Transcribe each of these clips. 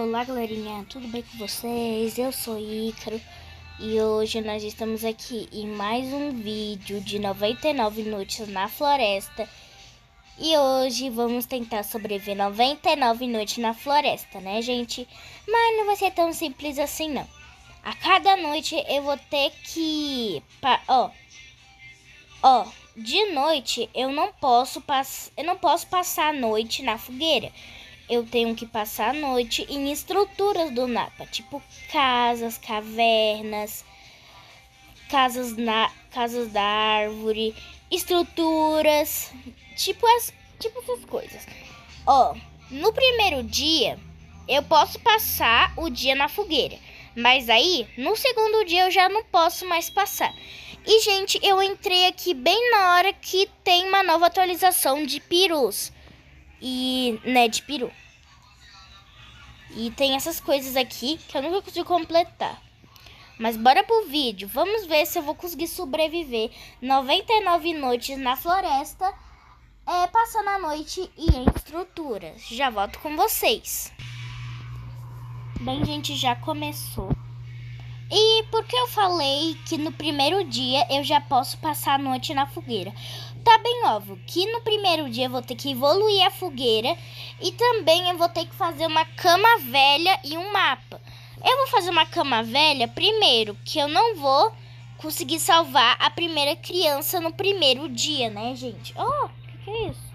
Olá galerinha, tudo bem com vocês? Eu sou Ícaro e hoje nós estamos aqui em mais um vídeo de 99 noites na floresta. E hoje vamos tentar sobreviver 99 noites na floresta, né gente? Mas não vai ser tão simples assim não. A cada noite eu vou ter que... de noite eu não posso passar a noite na fogueira. Eu tenho que passar a noite em estruturas do mapa, tipo casas, cavernas, casas da árvore, estruturas, tipo essas coisas. No primeiro dia eu posso passar o dia na fogueira, mas aí no segundo dia eu já não posso mais passar. E gente, eu entrei aqui bem na hora que tem uma nova atualização de perus. De peru. E tem essas coisas aqui que eu nunca consigo completar. Mas bora pro vídeo. Vamos ver se eu vou conseguir sobreviver 99 noites na floresta, passando a noite e em estruturas. Já volto com vocês. Bem, gente, já começou. E por que eu falei que no primeiro dia eu já posso passar a noite na fogueira? Tá bem óbvio que no primeiro dia eu vou ter que evoluir a fogueira e também eu vou ter que fazer uma cama velha e um mapa. Eu vou fazer uma cama velha primeiro, que eu não vou conseguir salvar a primeira criança no primeiro dia, né, gente? O que é isso?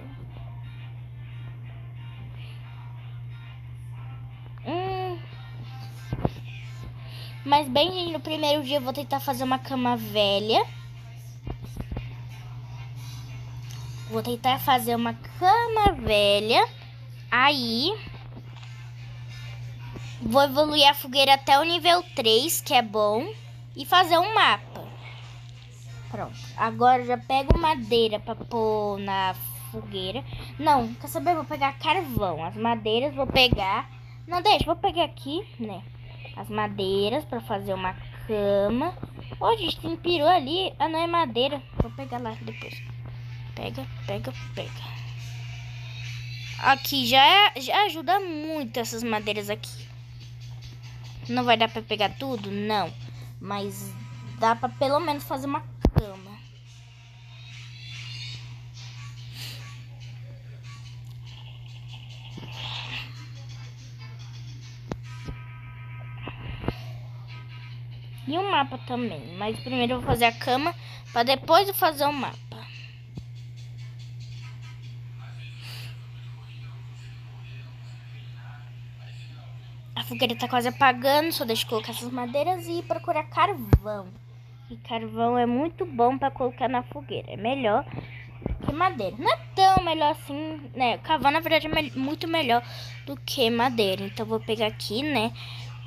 Mas bem, gente, no primeiro dia eu vou tentar fazer uma cama velha. Vou tentar fazer uma cama velha. Aí vou evoluir a fogueira até o nível 3, que é bom. E fazer um mapa. Pronto. Agora já pego madeira pra pôr na fogueira. Não, quer saber? Vou pegar carvão. As madeiras vou pegar. Não, deixa, vou pegar aqui, né? As madeiras pra fazer uma cama. Ô, gente, tem peru ali. Ah, não, é madeira. Vou pegar lá depois. Pega. Aqui já ajuda muito essas madeiras aqui. Não vai dar pra pegar tudo? Não. Mas dá pra pelo menos fazer uma cama. E um mapa também. Mas primeiro eu vou fazer a cama pra depois eu fazer o mapa. A fogueira tá quase apagando, só deixa eu colocar essas madeiras e procurar carvão. E carvão é muito bom pra colocar na fogueira. É melhor que madeira. Não é tão melhor assim, né? Carvão, na verdade, é muito melhor do que madeira. Então, vou pegar aqui, né?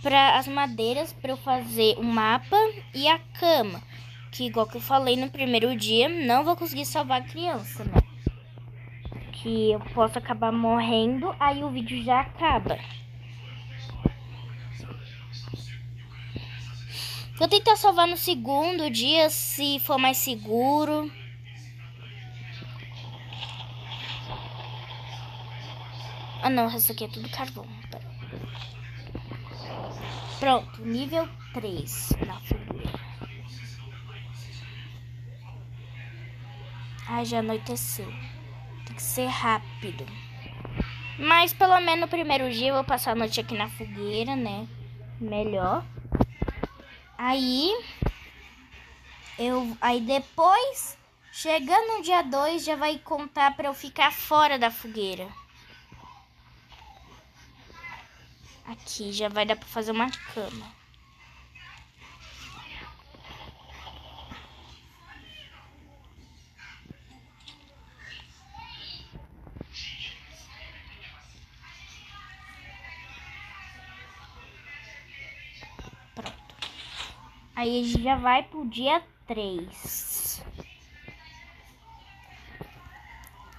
Para as madeiras, para eu fazer o mapa e a cama. Que, igual que eu falei no primeiro dia, não vou conseguir salvar a criança, né? Que eu posso acabar morrendo, aí o vídeo já acaba. Vou tentar salvar no segundo dia, se for mais seguro. Ah, não, isso aqui é tudo carvão. Pronto, nível 3 na fogueira. Ai, já anoiteceu. Tem que ser rápido. Mas pelo menos no primeiro dia eu vou passar a noite aqui na fogueira, né? Melhor. Aí depois, chegando no dia 2, já vai contar pra eu ficar fora da fogueira. Aqui já vai dar pra fazer uma cama. Pronto. Aí já vai pro dia 3.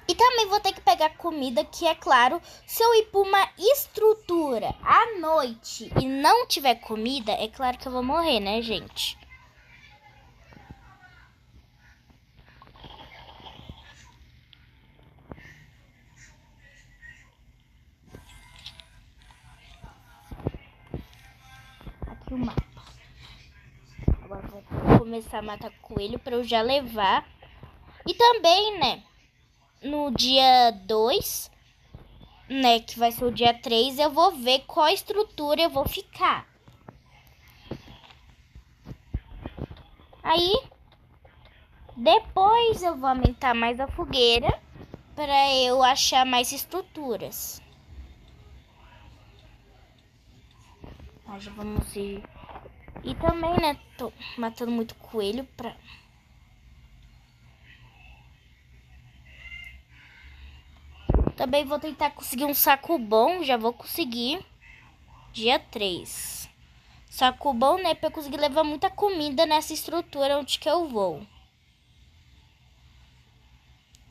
E também vou ter que pegar comida, que é claro, se eu ir para uma estrutura à noite e não tiver comida, é claro que eu vou morrer, né, gente? aqui o mapa. Agora vou começar a matar coelho pra eu já levar. E também, né, no dia 2, né, que vai ser o dia 3, eu vou ver qual estrutura eu vou ficar. Aí, depois eu vou aumentar mais a fogueira para eu achar mais estruturas. Já vamos ir. E também, né, tô matando muito coelho pra... Também vou tentar conseguir um saco bom, já vou conseguir dia 3. Saco bom, né, pra eu conseguir levar muita comida nessa estrutura onde que eu vou.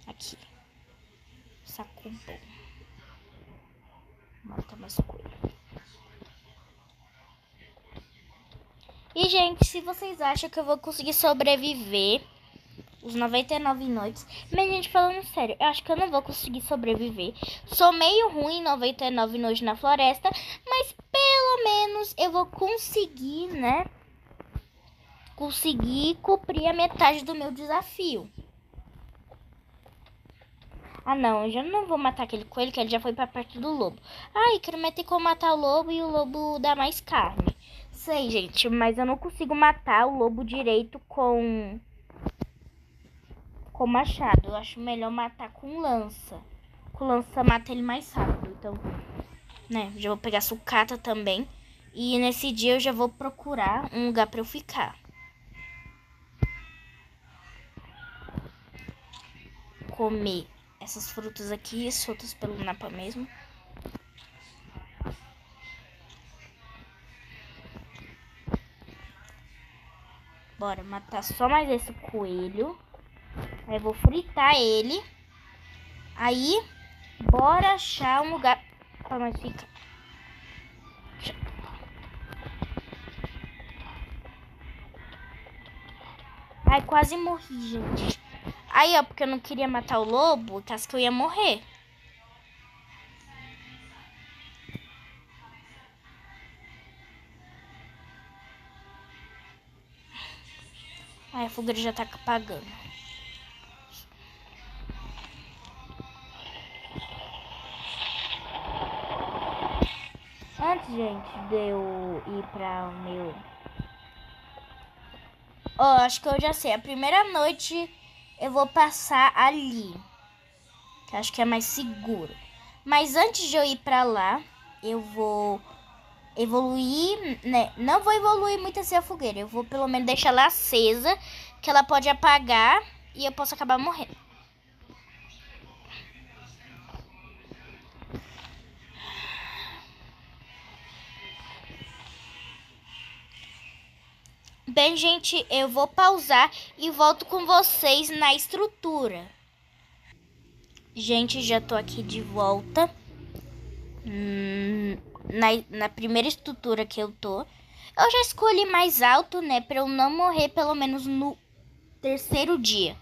Aqui. Saco bom. Mata mais coelho. E, gente, se vocês acham que eu vou conseguir sobreviver os 99 noites... Mas, gente, falando sério, eu acho que eu não vou conseguir sobreviver. Sou meio ruim em 99 noites na floresta, mas pelo menos eu vou conseguir, né? Conseguir cumprir a metade do meu desafio. Ah, não, eu já não vou matar aquele coelho, que ele já foi pra perto do lobo. Ai, quero meter como matar o lobo e o lobo dá mais carne. Sei, gente, mas eu não consigo matar o lobo direito com machado. Eu acho melhor matar com lança. Com lança mata ele mais rápido. Então, né, já vou pegar sucata também. E nesse dia eu já vou procurar um lugar pra eu ficar. Comer essas frutas aqui, soltas pelo napa mesmo. Bora matar só mais esse coelho. Aí eu vou fritar ele. Aí, bora achar um lugar pra nós ficar. Ai, quase morri, gente. Aí, ó, porque eu não queria matar o lobo, caso que eu ia morrer. Ai, a fogueira já tá apagando. Antes, gente, de eu ir pra o meu... Ó, acho que eu já sei. A primeira noite eu vou passar ali, que acho que é mais seguro. Mas antes de eu ir pra lá, eu vou evoluir, né? Não vou evoluir muito assim a fogueira. Eu vou pelo menos deixar ela acesa, que ela pode apagar e eu posso acabar morrendo. Bem, gente, eu vou pausar e volto com vocês na estrutura. Gente, já tô aqui de volta. Na primeira estrutura que eu tô. Eu já escolhi mais alto, né? Pra eu não morrer pelo menos no terceiro dia.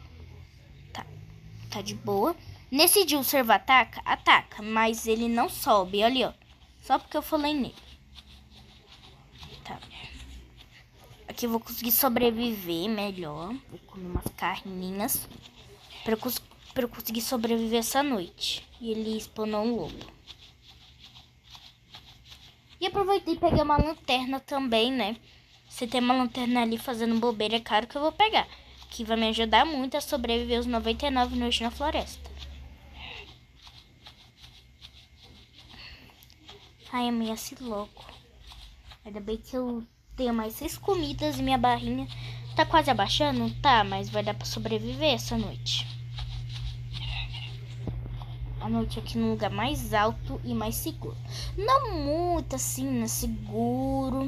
Tá de boa. Nesse dia o servo ataca, mas ele não sobe, olha ali, ó. Só porque eu falei nele. Tá. Aqui eu vou conseguir sobreviver melhor. Vou comer umas carninhas pra eu conseguir sobreviver essa noite. E ele spawnou um lobo. E aproveitei e peguei uma lanterna também, né? Se tem uma lanterna ali fazendo bobeira, é claro que eu vou pegar. Que vai me ajudar muito a sobreviver os 99 noites na floresta. Ai, eu me assi louco. Ainda bem que eu tenho mais 6 comidas e minha barrinha tá quase abaixando. Tá, mas vai dar pra sobreviver essa noite. A noite aqui num lugar mais alto e mais seguro. Não muito assim, né? Seguro,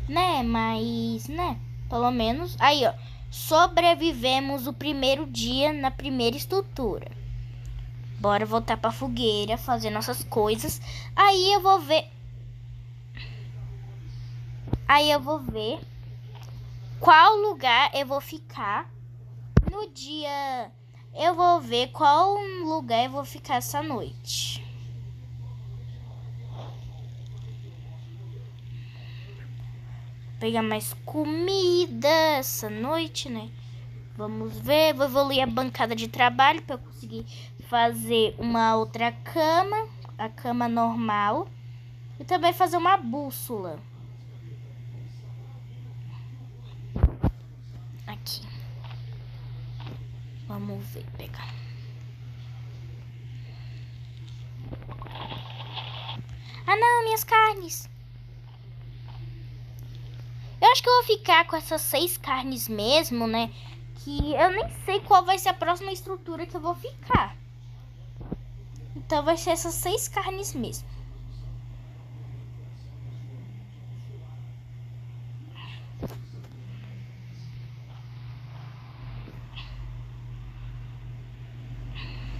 né? Mas, né? Pelo menos. Aí, ó. Sobrevivemos o primeiro dia na primeira estrutura. Bora voltar pra fogueira, fazer nossas coisas. Aí eu vou ver qual lugar eu vou ficar no dia. Eu vou ver qual lugar eu vou ficar essa noite. pegar mais comida essa noite, né? Vamos ver. Vou evoluir a bancada de trabalho para eu conseguir fazer uma outra cama. A cama normal. E também fazer uma bússola. Aqui. Vamos ver, pegar. Ah, não, minhas carnes. Eu acho que eu vou ficar com essas 6 carnes mesmo, né? Que eu nem sei qual vai ser a próxima estrutura que eu vou ficar. Então vai ser essas 6 carnes mesmo.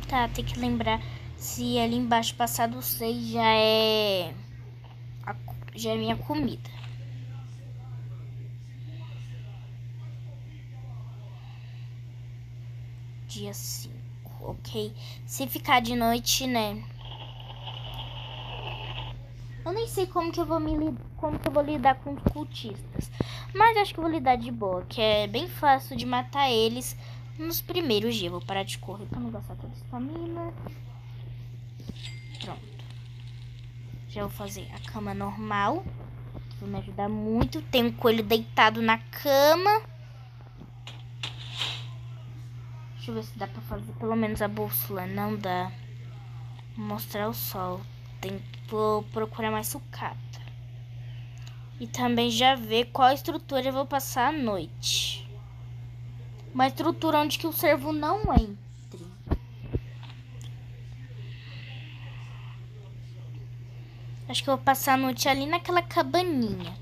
Tá, tem que lembrar se ali embaixo passado 6 já é minha comida. Dia 5, ok? Se ficar de noite, né? Eu nem sei como que eu vou lidar com os cultistas. Mas acho que eu vou lidar de boa, que é bem fácil de matar eles nos primeiros dias. Vou parar de correr pra não gastar toda a estamina. Pronto. Já vou fazer a cama normal. Vai me ajudar muito. Tem um coelho deitado na cama. Deixa eu ver se dá pra fazer pelo menos a bússola. Não dá. Vou mostrar o sol. Vou procurar mais sucata. E também já ver qual estrutura eu vou passar à noite. Uma estrutura onde que o cervo não entre. Acho que eu vou passar a noite ali naquela cabaninha.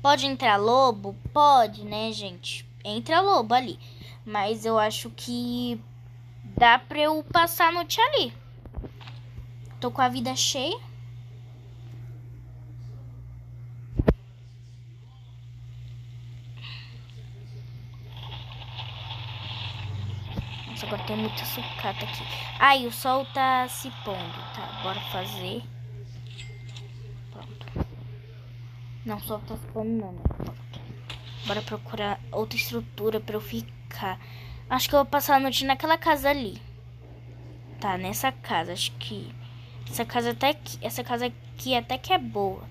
Pode entrar lobo? Pode, né, gente? Entra lobo ali. Mas eu acho que dá pra eu passar a noite ali. Tô com a vida cheia. Nossa, agora tem muita sucata aqui. Ai, o sol tá se pondo. Tá, bora fazer. Pronto. Não, o sol tá se pondo não, né? Pronto. Bora procurar outra estrutura pra eu ficar. Acho que eu vou passar a noite naquela casa ali. Tá, nessa casa. Acho que essa casa aqui até que é boa.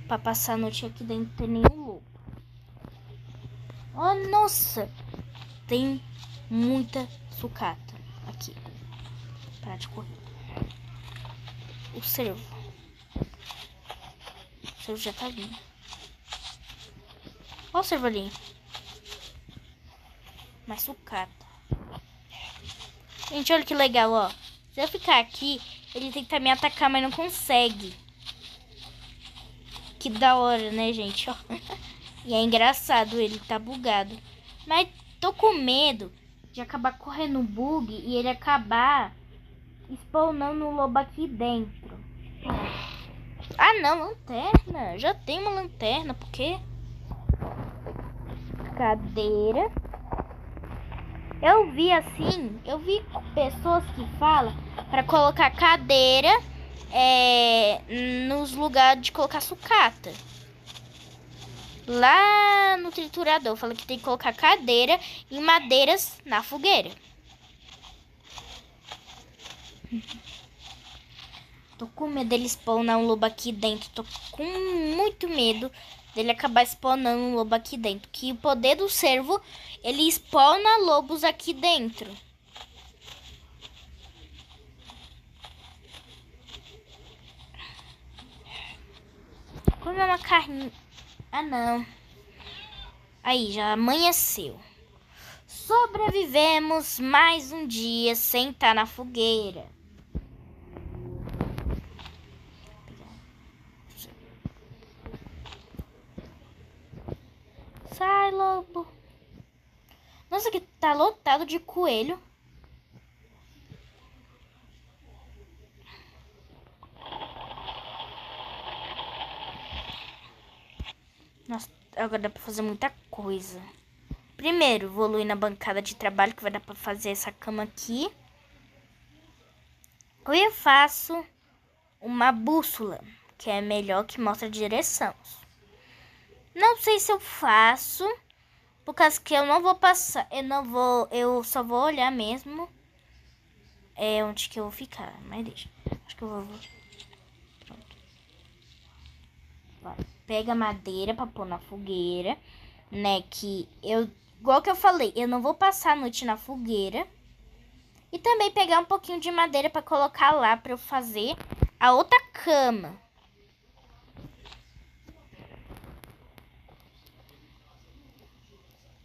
Pra passar a noite aqui dentro não tem nenhum lobo. Oh, nossa! Tem muita sucata aqui. Parar de correr. O cervo. O cervo já tá vindo. Olha o cervo ali. Uma sucata. Gente, olha que legal, ó. Se eu ficar aqui, ele tenta me atacar, mas não consegue. Que da hora, né, gente? Ó. E é engraçado, ele tá bugado. Mas tô com medo de acabar correndo um bug e ele acabar spawnando um lobo aqui dentro. Ah, não, lanterna. Já tem uma lanterna, por quê? Cadeira. Eu vi pessoas que falam para colocar cadeira nos lugares de colocar sucata. Lá no triturador, fala que tem que colocar cadeira e madeiras na fogueira. Tô com medo dele spawnar um lobo aqui dentro. Tô com muito medo dele acabar spawnando um lobo aqui dentro. Que o poder do cervo, ele spawna lobos aqui dentro. Comer uma carne. Ah, não. Aí, já amanheceu. Sobrevivemos mais um dia sem estar na fogueira. Sai, lobo. Nossa, que tá lotado de coelho. Nossa, agora dá pra fazer muita coisa. Primeiro, evoluir na bancada de trabalho, que vai dar pra fazer essa cama aqui. Eu faço uma bússola, que é melhor, que mostra a direção. Não sei se eu faço, por causa que eu não vou passar, eu só vou olhar mesmo onde que eu vou ficar, mas deixa. Acho que eu vou. Pronto. Vai. Pega madeira pra pôr na fogueira, né? Que eu, igual que eu falei, eu não vou passar a noite na fogueira. E também pegar um pouquinho de madeira pra colocar lá pra eu fazer a outra cama.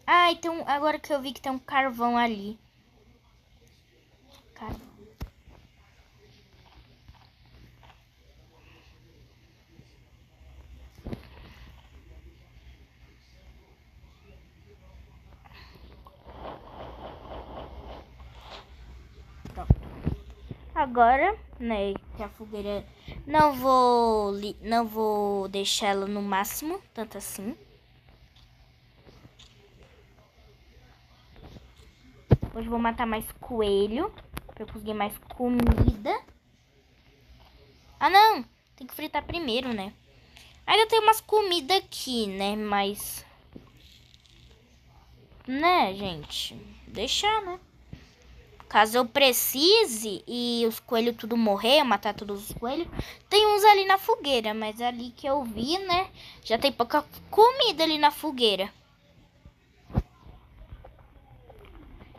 Ah, então agora que eu vi que tem um carvão ali. Carvão. Pronto. Agora, né, que a fogueira não vou deixar ela no máximo, tanto assim. Hoje vou matar mais coelho, pra eu conseguir mais comida. Ah, não! Tem que fritar primeiro, né? Aí eu tenho umas comidas aqui, né? Mas... né, gente? Deixar, né? Caso eu precise e os coelhos tudo morrer, eu matar todos os coelhos. Tem uns ali na fogueira, mas ali que eu vi, né? Já tem pouca comida ali na fogueira.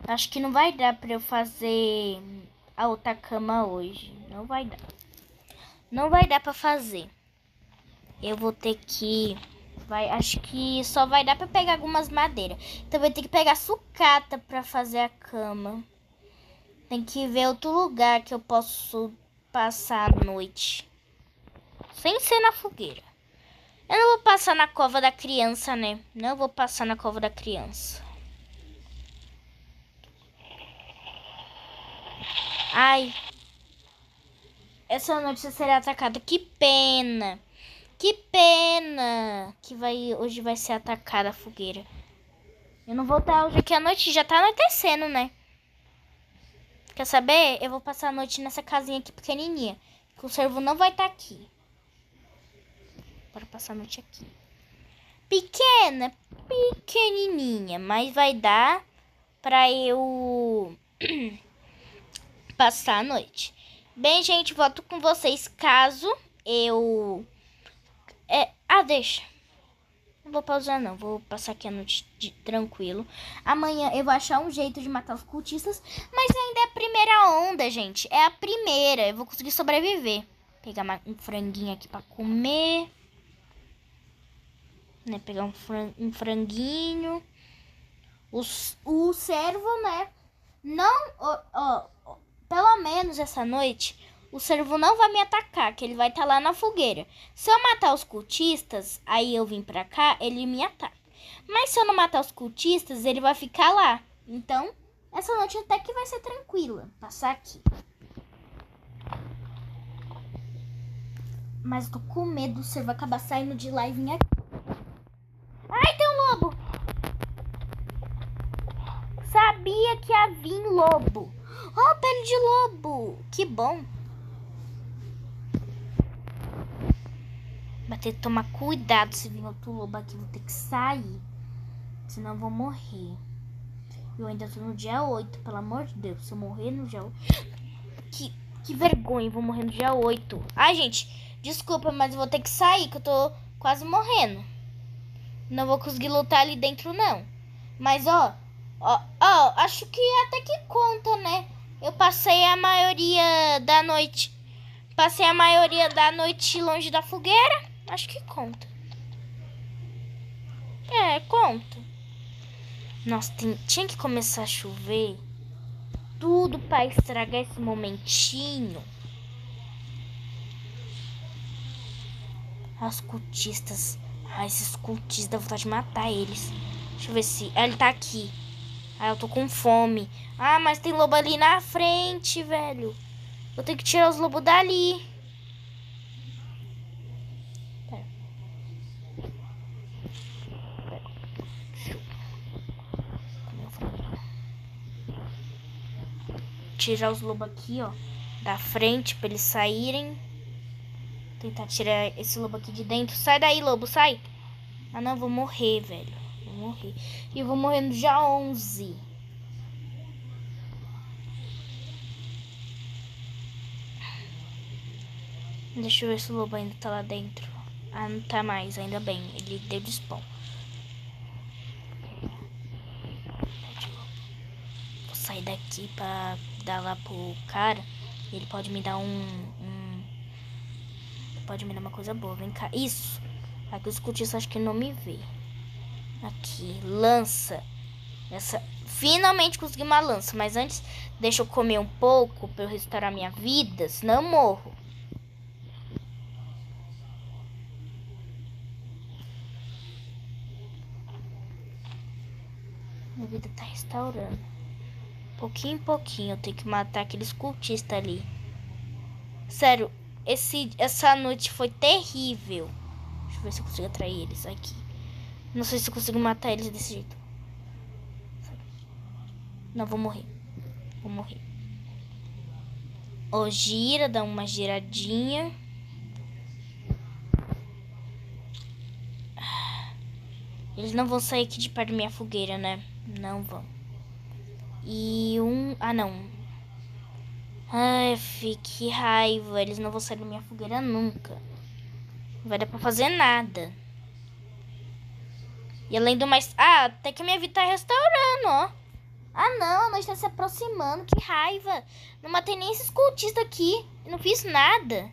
Acho que não vai dar pra eu fazer a outra cama hoje. Não vai dar. Não vai dar pra fazer. Eu vou ter que... acho que só vai dar pra pegar algumas madeiras. Então vai ter que pegar sucata pra fazer a cama. Tem que ver outro lugar que eu posso passar a noite. Sem ser na fogueira. Eu não vou passar na cova da criança, né? Não vou passar na cova da criança. Ai. Essa noite você será atacada. Que pena. Que pena. Que hoje vai ser atacada a fogueira. Eu não vou estar hoje aqui à noite. Já tá anoitecendo, né? Quer saber? Eu vou passar a noite nessa casinha aqui pequenininha. Que o servo não vai estar aqui. Bora passar a noite aqui. Pequena. Pequenininha. Mas vai dar pra eu passar a noite. Bem, gente, volto com vocês caso eu... deixa. Não vou pausar, não. Vou passar aqui a noite tranquilo. Amanhã eu vou achar um jeito de matar os cultistas. Mas ainda é a primeira onda, gente. É a primeira. Eu vou conseguir sobreviver. Pegar um franguinho aqui pra comer. Né? Pegar um franguinho. O servo, né? Não... pelo menos essa noite... O servo não vai me atacar, que ele vai estar lá na fogueira. Se eu matar os cultistas, aí eu vim pra cá, ele me ataca. Mas se eu não matar os cultistas, ele vai ficar lá. Então, essa noite até que vai ser tranquila. Passar aqui. Mas eu tô com medo do servo acabar saindo de lá e vir aqui. Ai, tem um lobo! Sabia que havia lobo. Oh, pele de lobo! Que bom! Vai ter que tomar cuidado se vir outro lobo aqui. Vou ter que sair. Senão eu vou morrer. Eu ainda tô no dia 8, pelo amor de Deus. Se eu morrer no dia 8... Que vergonha, vou morrer no dia 8. Ai, gente, desculpa, mas eu vou ter que sair, que eu tô quase morrendo. Não vou conseguir lutar ali dentro, não. Mas, acho que até que conta, né? Eu passei a maioria da noite... longe da fogueira. Acho que conta. Conta. Nossa, tinha que começar a chover. Tudo pra estragar esse momentinho. Os cultistas. Esses cultistas, dá vontade de matar eles. Deixa eu ver se... ele tá aqui. Eu tô com fome. Mas tem lobo ali na frente, velho. Vou ter que tirar os lobos dali. Tirar os lobos aqui, ó, da frente pra eles saírem. Tentar tirar esse lobo aqui de dentro. Sai daí, lobo, sai. Ah, não, vou morrer, velho. Vou morrer. E eu vou morrer no dia 11. Deixa eu ver se o lobo ainda tá lá dentro. Ah, não tá mais, ainda bem. Ele deu de spawn. Vou sair daqui pra dar lá pro cara. Ele pode me dar pode me dar uma coisa boa. Vem cá. Isso. Aqui os cultistas acho que não me vê. Aqui. Lança. Essa... Finalmente consegui uma lança. Mas antes, deixa eu comer um pouco pra eu restaurar minha vida. Senão eu morro. Minha vida tá restaurando. Pouquinho em pouquinho eu tenho que matar aqueles cultistas ali. Sério, essa noite foi terrível. Deixa eu ver se eu consigo atrair eles aqui. Não sei se eu consigo matar eles desse jeito. Não, vou morrer. Vou morrer. Ó, gira, dá uma giradinha. Eles não vão sair aqui de perto da minha fogueira, né? Não vão. E ah, não. Ai, que raiva. Eles não vão sair da minha fogueira nunca. Não vai dar pra fazer nada. E além do mais... Ah, até que a minha vida tá restaurando, ó. Ah, não. A noite tá se aproximando. Que raiva. Não matei nem esses cultistas aqui. Eu não fiz nada.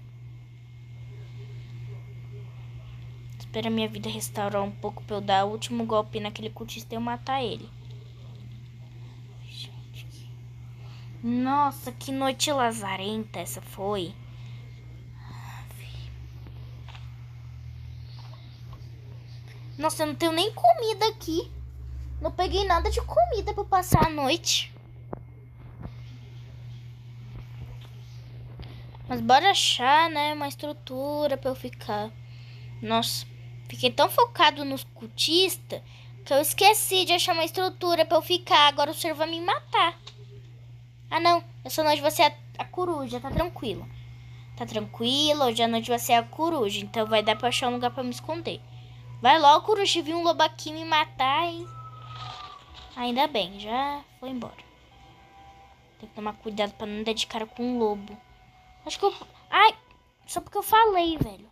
Espera minha vida restaurar um pouco pra eu dar o último golpe naquele cultista e eu matar ele. Nossa, que noite lazarenta essa foi. Nossa, eu não tenho nem comida aqui. Não peguei nada de comida pra passar a noite. Mas bora achar, né, uma estrutura pra eu ficar. Nossa, fiquei tão focado nos cultistas que eu esqueci de achar uma estrutura pra eu ficar. Agora o senhor vai me matar. Ah, não. Essa noite vai ser a coruja, tá tranquilo. Tá tranquilo, hoje à noite vai ser a coruja. Então vai dar pra achar um lugar pra me esconder. Vai logo, coruja, vi um lobo aqui me matar e... Ainda bem, já foi embora. Tem que tomar cuidado pra não dar de cara com um lobo. Acho que eu... Ai, só porque eu falei, velho.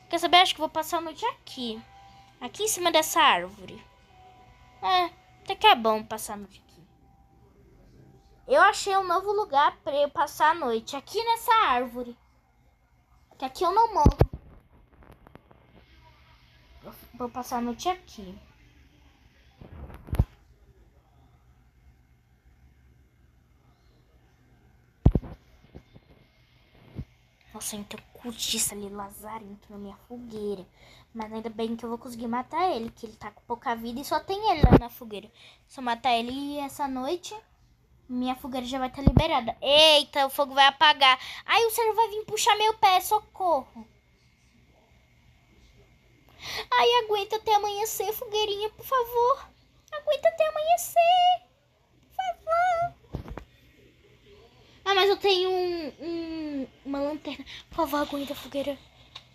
Quer saber? Acho que vou passar a noite aqui. Aqui em cima dessa árvore. É, até que é bom passar a noite aqui. Eu achei um novo lugar pra eu passar a noite. Aqui nessa árvore. Que aqui eu não morro. Vou passar a noite aqui. Nossa, então cultista ali, lazarento na minha fogueira. Mas ainda bem que eu vou conseguir matar ele, que ele tá com pouca vida e só tem ele lá na fogueira. Se eu matar ele essa noite, minha fogueira já vai estar liberada. Eita, o fogo vai apagar. Ai, o senhor vai vir puxar meu pé, socorro. Ai, aguenta até amanhecer, fogueirinha, por favor. Aguenta até amanhecer, por favor. Ah, mas eu tenho uma lanterna. Por favor, aguenta, fogueira.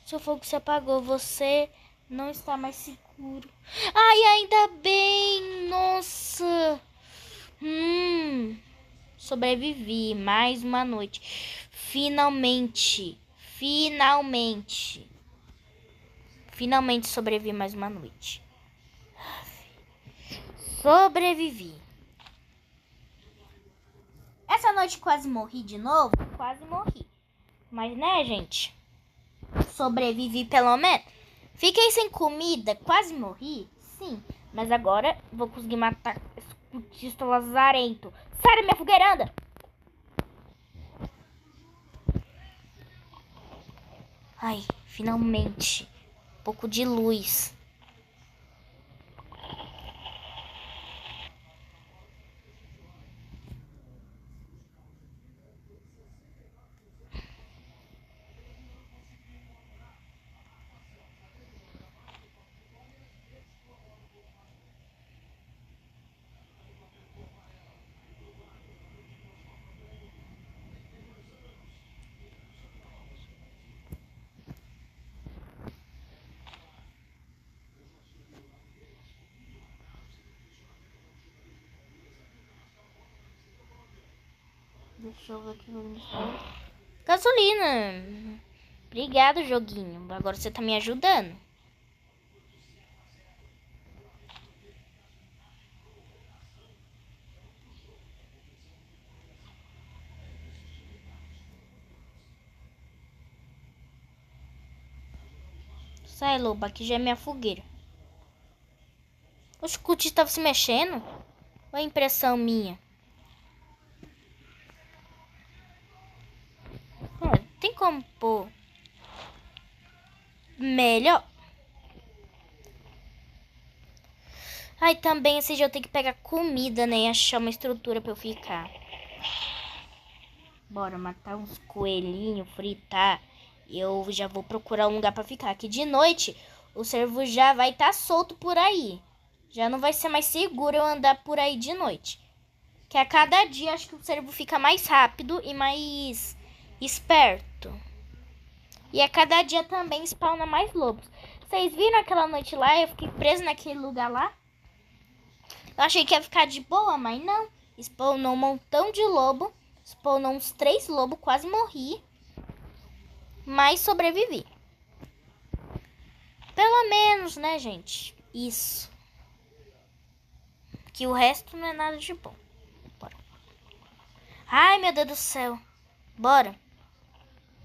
Seu fogo se apagou, você não está mais seguro. Ai, ainda bem, nossa. Sobrevivi mais uma noite. Finalmente, finalmente sobrevivi mais uma noite. Sobrevivi. Essa noite quase morri de novo. Quase morri. Mas né, gente? Sobrevivi pelo menos. Fiquei sem comida, quase morri. Sim, mas agora vou conseguir matar esse cultista lazarento. Sai da minha fogueira, anda! Ai, finalmente. Um pouco de luz. Deixa eu ver aqui. Gasolina. Obrigado, joguinho. Agora você tá me ajudando. Sai, lobo. Aqui já é minha fogueira. O Scoot tava se mexendo? Ou é impressão minha? Tem como pôr melhor? Ai, também esse dia eu tenho que pegar comida, né? E achar uma estrutura pra eu ficar. Bora matar uns coelhinhos, fritar. Eu já vou procurar um lugar pra ficar. Que de noite o cervo já vai estar solto por aí. Já não vai ser mais seguro eu andar por aí de noite. Que a cada dia acho que o cervo fica mais rápido e mais esperto. E a cada dia também spawna mais lobos. Vocês viram aquela noite lá? Eu fiquei preso naquele lugar lá. Eu achei que ia ficar de boa, mas não. Spawnou um montão de lobo. Spawnou uns 3 lobos, quase morri. Mas sobrevivi. Pelo menos, né, gente? Isso. Que o resto não é nada de bom. Bora. Ai, meu Deus do céu. Bora.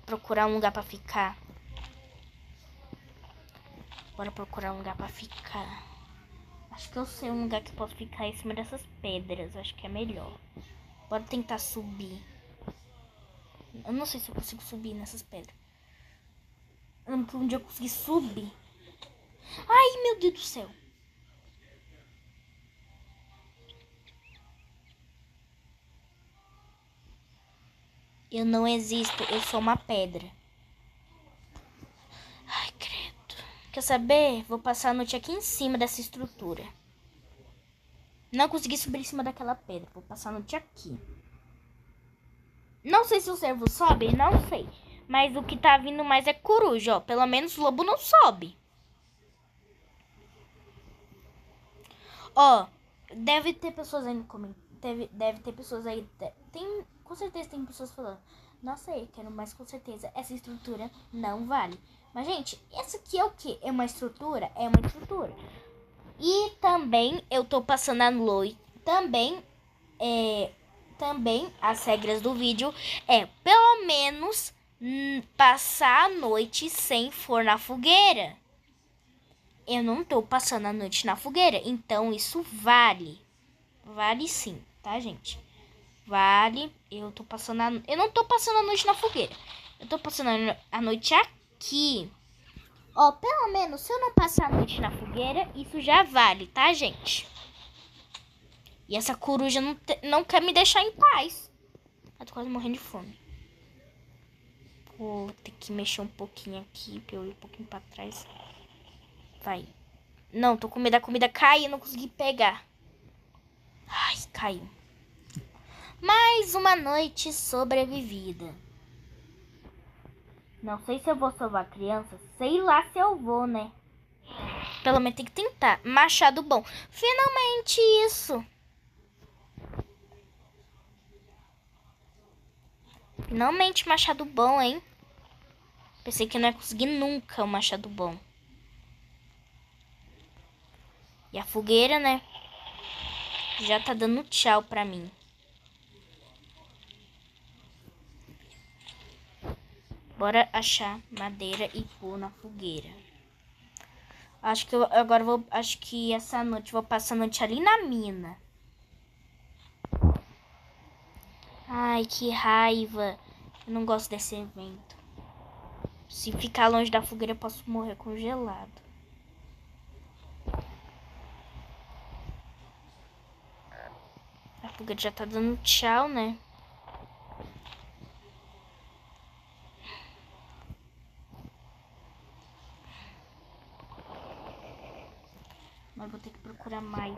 Procurar um lugar pra ficar. Bora procurar um lugar pra ficar. Acho que eu sei um lugar que eu posso ficar em cima dessas pedras. Acho que é melhor. Bora tentar subir. Eu não sei se eu consigo subir nessas pedras. Eu não sei onde eu consegui subir. Ai, meu Deus do céu. Eu não existo, eu sou uma pedra. Ai, credo. Quer saber? Vou passar a noite aqui em cima dessa estrutura. Não consegui subir em cima daquela pedra. Vou passar a noite aqui. Não sei se o cervo sobe, não sei. Mas o que tá vindo mais é coruja, ó. Pelo menos o lobo não sobe. Ó, deve ter pessoas aí no comentário. Deve ter pessoas aí. Tem, com certeza tem pessoas falando. Nossa, eu quero mais com certeza. Essa estrutura não vale. Mas, gente, essa aqui é o quê? É uma estrutura? É uma estrutura. E também eu tô passando a noite. Também as regras do vídeo é pelo menos passar a noite sem for na fogueira. Eu não tô passando a noite na fogueira, então isso vale. Vale sim, tá, gente? Vale. Eu não tô passando a noite na fogueira. Eu tô passando a noite aqui. Ó, pelo menos se eu não passar a noite na fogueira, isso já vale, tá, gente? E essa coruja não quer me deixar em paz. Eu tô quase morrendo de fome. Vou ter que mexer um pouquinho aqui pra eu ir um pouquinho pra trás. Vai. Não, tô com medo da comida cair, não consegui pegar. Ai, caiu. Mais uma noite sobrevivida. Não sei se eu vou salvar a criança. Sei lá se eu vou, né? Pelo menos tem que tentar. Machado bom. Finalmente isso. Finalmente machado bom, hein? Pensei que não ia conseguir nunca um machado bom. E a fogueira, né? Já tá dando tchau pra mim. Bora achar madeira e pôr na fogueira. Acho que acho que essa noite vou passar a noite ali na mina. Ai, que raiva. Eu não gosto desse evento. Se ficar longe da fogueira, eu posso morrer congelado. A fogueira já tá dando tchau, né? Mas vou ter que procurar mais.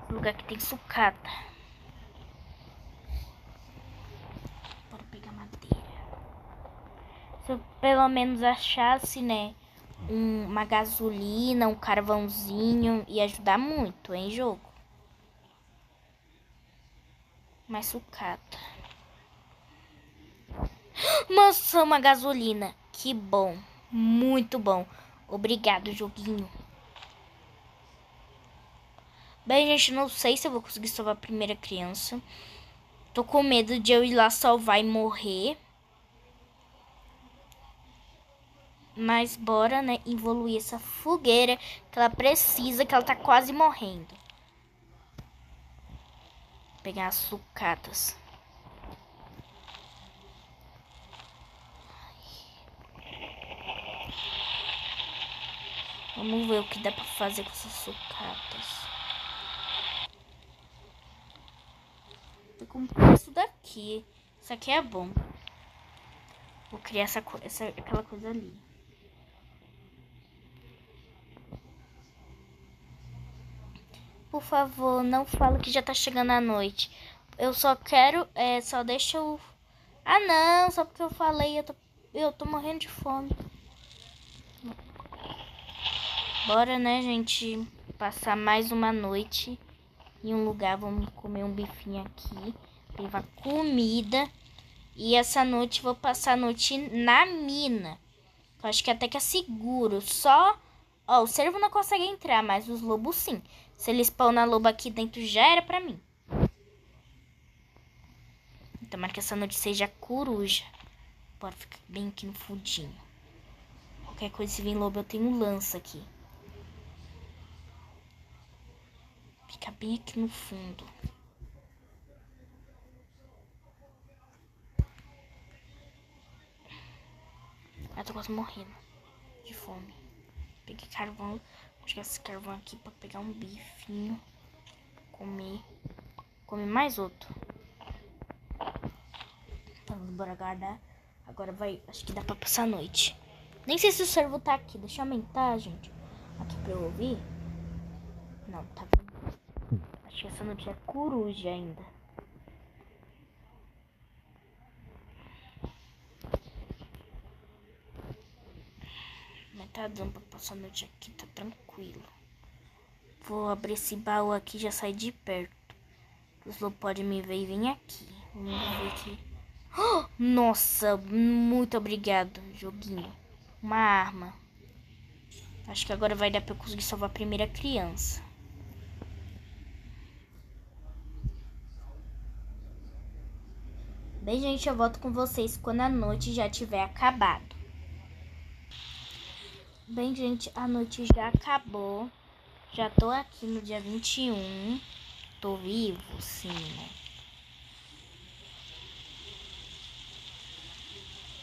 Lugar que tem sucata. Bora pegar madeira. Se eu pelo menos achasse, né, uma gasolina, um carvãozinho, ia ajudar muito, hein, jogo. Mais sucata. Nossa, uma gasolina. Que bom. Muito bom. Obrigado, joguinho. Bem, gente, não sei se eu vou conseguir salvar a primeira criança. Tô com medo de eu ir lá salvar e morrer. Mas bora, né, evoluir essa fogueira que ela precisa, que ela tá quase morrendo. Vou pegar as sucatas. Vamos ver o que dá pra fazer com essas sucatas. Vou comprar isso daqui. Isso aqui é bom. Vou criar aquela coisa ali. Por favor, não fala que já tá chegando a noite. Eu só quero, só deixa eu... Ah, não, só porque eu falei, eu tô morrendo de fome. Bora, né, gente, passar mais uma noite em um lugar. Vamos comer um bifinho aqui, levar comida. E essa noite vou passar a noite na mina. Eu acho que até que é seguro. Só, ó, o cervo não consegue entrar, mas os lobos sim. Se ele spawnar lobo aqui dentro, já era pra mim. Tomara que essa noite seja coruja. Bora ficar bem aqui no fundinho. Qualquer coisa, se vir lobo, eu tenho lança aqui. Fica bem aqui no fundo. Eu tô quase morrendo de fome. Peguei carvão. Vou jogar esse carvão aqui pra pegar um bifinho. Comer. Comer mais outro. Então, bora guardar. Agora vai. Acho que dá pra passar a noite. Nem sei se o servo tá aqui. Deixa eu aumentar, gente. Aqui pra eu ouvir. Não, tá vendo? Acho que essa noite é coruja ainda. Mas tá dando pra passar a noite aqui, tá tranquilo. Vou abrir esse baú aqui e já sair de perto. Os lobos podem me ver e vir aqui. Vamos ver aqui. Oh, nossa, muito obrigado, joguinho. Uma arma. Acho que agora vai dar pra eu conseguir salvar a primeira criança. Bem, gente, eu volto com vocês quando a noite já tiver acabado. Bem, gente, a noite já acabou. Já tô aqui no dia 21. Tô vivo, sim, né?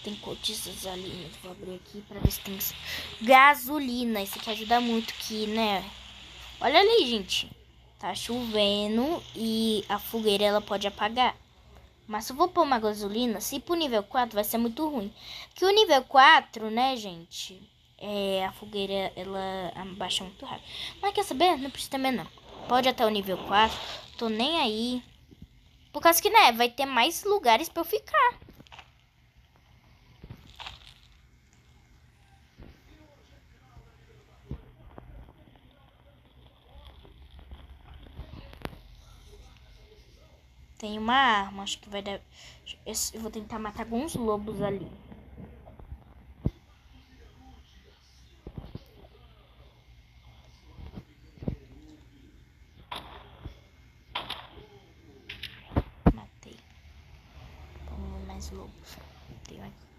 Tem cotistas ali. Vou abrir aqui pra ver se tem gasolina. Isso aqui ajuda muito aqui, né? Olha ali, gente. Tá chovendo e a fogueira ela pode apagar. Mas se eu vou pôr uma gasolina, se ir pro nível 4 vai ser muito ruim. Que o nível 4, né, gente? A fogueira ela abaixa muito rápido. Mas quer saber? Não precisa também não. Pode até o nível 4. Tô nem aí. Por causa que, né, vai ter mais lugares pra eu ficar. Tem uma arma, acho que vai dar... Eu vou tentar matar alguns lobos ali. Matei. Vamos ver mais lobos. Tem aqui.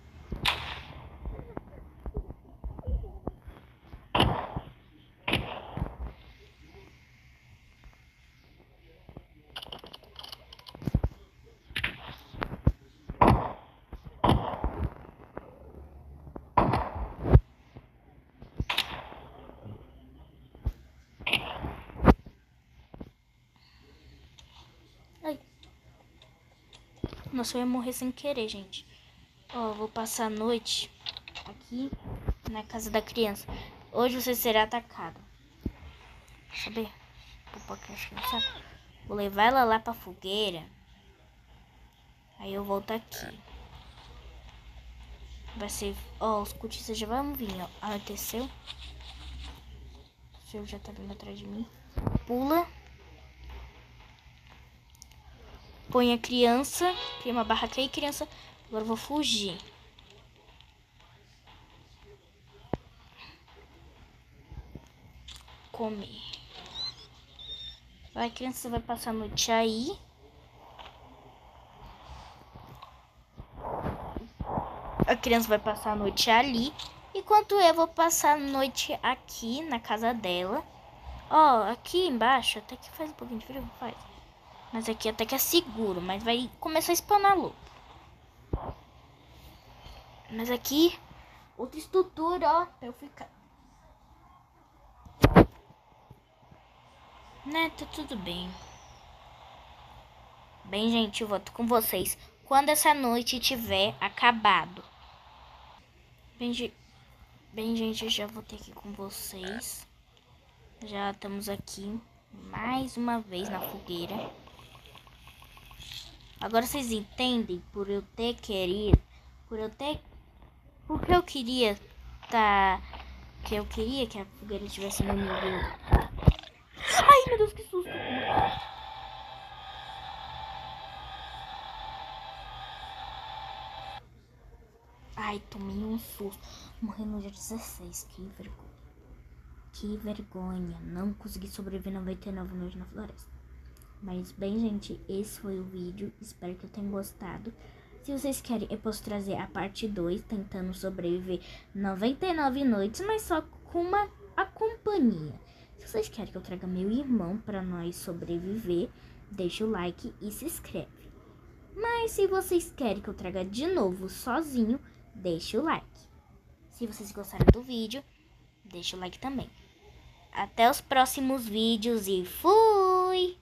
Nossa, eu ia morrer sem querer, gente. Ó, vou passar a noite aqui na casa da criança. Hoje você será atacado. Saber? Vou levar ela lá pra fogueira. Aí eu volto aqui. Vai ser... Ó, os cultistas já vão vir, ó. Anoiteceu. O seu já tá vindo atrás de mim. Pula. Põe a criança. Cria uma barraca aí, criança. Agora eu vou fugir. Comer. Vai, criança, você vai passar a noite aí. A criança vai passar a noite ali. Enquanto eu vou passar a noite aqui na casa dela. Ó, aqui embaixo até que faz um pouquinho de frio, faz. Mas aqui até que é seguro, mas vai começar a spawnar lobo. Mas aqui, outra estrutura, ó, pra eu ficar. Né, tá tudo bem. Bem, gente, eu volto com vocês quando essa noite tiver acabado. Bem, gente, eu já voltei aqui com vocês. Já estamos aqui mais uma vez na fogueira. Agora vocês entendem porque eu queria que eu queria que a fogueira estivesse no nível. Ai, meu Deus, que susto! Ai, tomei um susto. Morri no dia 16, que vergonha. Que vergonha, não consegui sobreviver 99 noites na floresta. Mas bem, gente, esse foi o vídeo. Espero que eu tenham gostado. Se vocês querem, eu posso trazer a parte 2, tentando sobreviver 99 noites, mas só com a companhia. Se vocês querem que eu traga meu irmão para nós sobreviver, deixa o like e se inscreve. Mas se vocês querem que eu traga de novo sozinho, deixa o like. Se vocês gostaram do vídeo, deixa o like também. Até os próximos vídeos e fui!